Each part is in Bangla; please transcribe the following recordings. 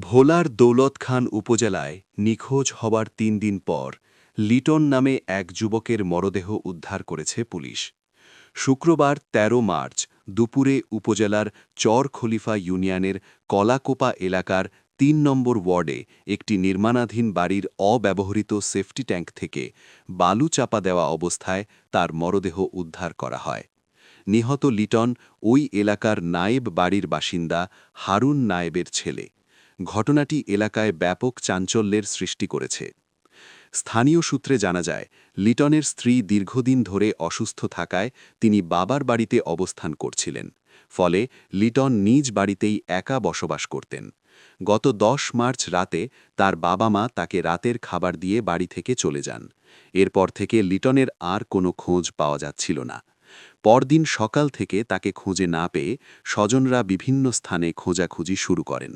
ভোলার দৌলত খান উপজেলায় নিখোঁজ হবার ৩ দিন পর লিটন নামে এক যুবকের মরদেহ উদ্ধার করেছে পুলিশ। শুক্রবার ১৩ মার্চ দুপুরে উপজেলার চর খলিফা ইউনিয়নের কলাকোপা এলাকার ৩ নম্বর ওয়ার্ডে একটি নির্মাণাধীন বাড়ির অব্যবহৃত সেফটি ট্যাঙ্ক থেকে বালু চাপা দেওয়া অবস্থায় তার মরদেহ উদ্ধার করা হয়। নিহত লিটন ওই এলাকার নায়েব বাড়ির বাসিন্দা হারুন নায়েবের ছেলে। ঘটনাটি এলাকায় ব্যাপক চাঞ্চল্যের সৃষ্টি করেছে। স্থানীয় সূত্রে জানা যায়, লিটনের স্ত্রী দীর্ঘদিন ধরে অসুস্থ থাকায় তিনি বাবার বাড়িতে অবস্থান করছিলেন। ফলে লিটন নিজ বাড়িতেই একা বসবাস করতেন। গত ১০ মার্চ রাতে তার বাবা-মা তাকে রাতের খাবার দিয়ে বাড়ি থেকে চলে যান। এরপর থেকে লিটনের আর কোনো খোঁজ পাওয়া যাচ্ছিল না। পরদিন সকাল থেকে তাকে খুঁজে না পেয়ে স্বজনরা বিভিন্ন স্থানে খোঁজাখুঁজি শুরু করেন।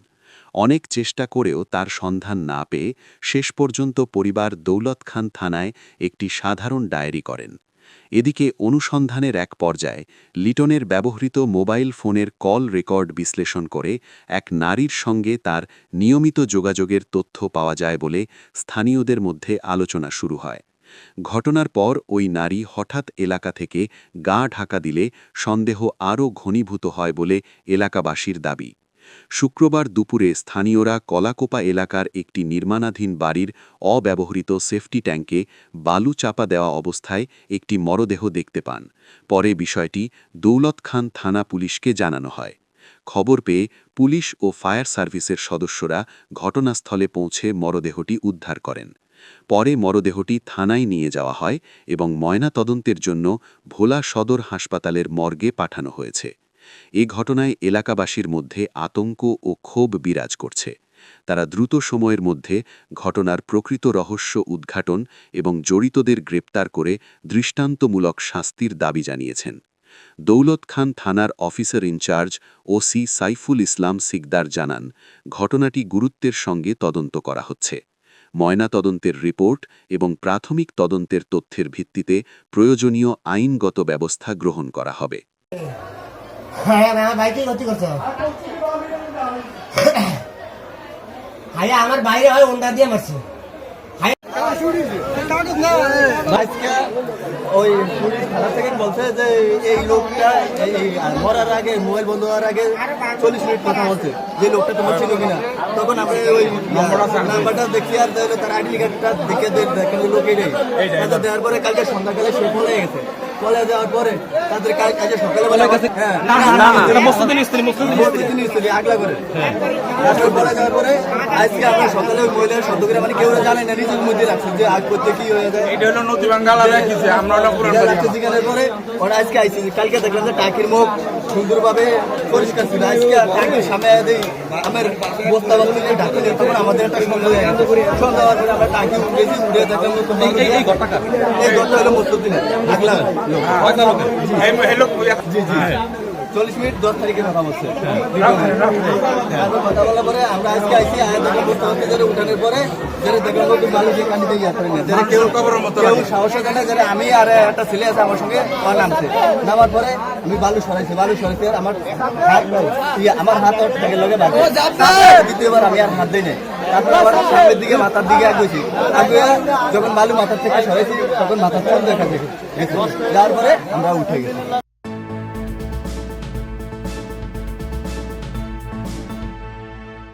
অনেক চেষ্টা করেও তার সন্ধান না পেয়ে শেষ পর্যন্ত পরিবার দৌলত খান থানায় একটি সাধারণ ডায়েরি করেন। এদিকে অনুসন্ধানের এক পর্যায়ে লিটনের ব্যবহৃত মোবাইল ফোনের কল রেকর্ড বিশ্লেষণ করে এক নারীর সঙ্গে তার নিয়মিত যোগাযোগের তথ্য পাওয়া যায় বলে স্থানীয়দের মধ্যে আলোচনা শুরু হয়। ঘটনার পর ওই নারী হঠাৎ এলাকা থেকে গা ঢাকা দিলে সন্দেহ আরও ঘনীভূত হয় বলে এলাকাবাসীর দাবি। শুক্রবার দুপুরে স্থানীয়রা কলাকোপা এলাকার একটি নির্মাণাধীন বাড়ির অব্যবহৃত সেফটি ট্যাঙ্কে বালু চাপা দেওয়া অবস্থায় একটি মরদেহ দেখতে পান। পরে বিষয়টি দৌলত খান থানা পুলিশকে জানানো হয়। খবর পেয়ে পুলিশ ও ফায়ার সার্ভিসের সদস্যরা ঘটনাস্থলে পৌঁছে মরদেহটি উদ্ধার করেন। পরে মরদেহটি থানায় নিয়ে যাওয়া হয় এবং ময়নাতদন্তের জন্য ভোলা সদর হাসপাতালের মর্গে পাঠানো হয়েছে। এ ঘটনায় এলাকাবাসীর মধ্যে আতঙ্ক ও ক্ষোভ বিরাজ করছে। তারা দ্রুত সময়ের মধ্যে ঘটনার প্রকৃত রহস্য উদ্ঘাটন এবং জড়িতদের গ্রেপ্তার করে দৃষ্টান্তমূলক শাস্তির দাবি জানিয়েছেন। দৌলত খান থানার officer in charge OC Saiful Islam Sikdar জানান, ঘটনাটি গুরুত্বের সঙ্গে তদন্ত করা হচ্ছে। ময়নাতদন্তের রিপোর্ট এবং প্রাথমিক তদন্তের তথ্যের ভিত্তিতে প্রয়োজনীয় আইনগত ব্যবস্থা গ্রহণ করা হবে। আমার বাইরে হয় ওন্ডা দিয়ে মারছে। ওই পুলিশ থানা থেকে বলছে যে এই লোকটা মরার আগে মোবাইল বন্ধ হওয়ার আগে 40 মিনিট কথা বলছে, যে লোকটা তোমার ছিল কিনা। তখন আমরা ওই নাম্বারটা দেখি আর তার আইডি কার্ডটা দেখে দেখেন লোক এটাই দেওয়ার পরে কালকে সন্ধ্যাকালে সে পলে গেছে। পলে যাওয়ার পরে তাদের কাজে সকালে বেলা গেছে আগলা করে পরে যাওয়ার পরে আজকে আমরা সকালে ওই মহিলার শব্দ করে মানে কেউ জানে না, নিজের মধ্যে রাখছে যে আগ করতে কি হয়ে যায়। এটা হলো নদী বাঙ্গালা রাখছে আমরা জিজ্ঞাসার পরে ওরা আজকে আইসি। কালকে দেখলাম যে টাকির মুখ সুন্দরভাবে পরিষ্কার ছিল। আজকে টাকির সামনে আমার বস্তা বালু ঢাকা দিয়ে তখন আমাদের একটা সন্ধ্যা হয়ে গেছে। সন্ধ্যা হওয়ার পরে আমরা টাকি উঠেছি, উঠে দেখলাম এই ঘরটা হলো মুস্তুদ্দিনের দেখলাম 40 মিনিট 10 তারিখে কথা বলছে। কথা বলার পরে আমরা আজকে আইসি উঠানোর পরে দেখলাম বালু দিয়ে কান্দি দিয়ে কেউ সাহসে জানে যে আমি আর একটা ছেলে আছে আমার সঙ্গে নামছে। নামার পরে আমি বালু সরাইছি আমার হাত থেকে লগে দ্বিতীয়বার আমি আর হাত দিই নাই। তারপরে আবার সামনের দিকে মাথার দিকে আগুয়েছি। যখন বালু মাথার থেকে সরাইছি তখন মাথার চোখ দেখা গেছে। যাওয়ার পরে আমরা উঠে গেছি।